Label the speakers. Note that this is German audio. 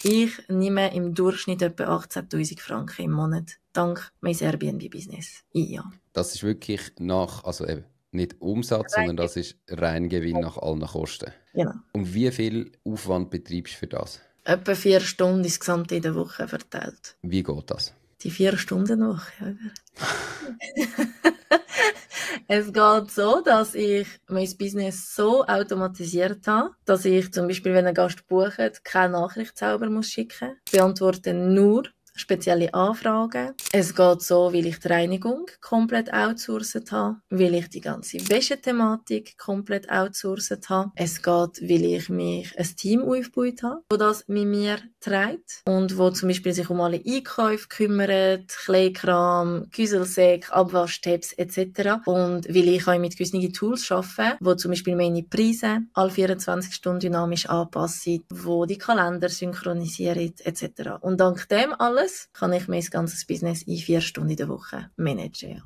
Speaker 1: Ich nehme im Durchschnitt etwa 18'000 Franken im Monat, dank meines Airbnb-Business. Ja.
Speaker 2: Das ist wirklich also eben nicht Umsatz, sondern das ist Reingewinn nach allen Kosten.
Speaker 1: Genau.
Speaker 2: Und wie viel Aufwand betreibst du für das?
Speaker 1: Etwa 4 Stunden insgesamt in der Woche verteilt.
Speaker 2: Wie geht das?
Speaker 1: Die 4-Stunden-Woche, oder? Es geht so, dass ich mein Business so automatisiert habe, dass ich zum Beispiel, wenn ein Gast bucht, keine Nachricht selber schicken muss. Ich beantworte nur spezielle Anfragen. Es geht so, weil ich die Reinigung komplett outsourcet habe, weil ich die ganze Wäschethematik komplett outsourcet habe. Es geht, weil ich mich ein Team aufgebaut habe, das das mit mir trägt und wo zum Beispiel sich um alle Einkäufe kümmert, Kleinkram, Güsselsäcke, Abwaschtapes etc. Und weil ich auch mit gewissen Tools arbeite, wo zum Beispiel meine Preise alle 24 Stunden dynamisch anpassen, wo die Kalender synchronisieren etc. Und dank dem alles kann ich mein ganzes Business in 4 Stunden in der Woche managen. Ja.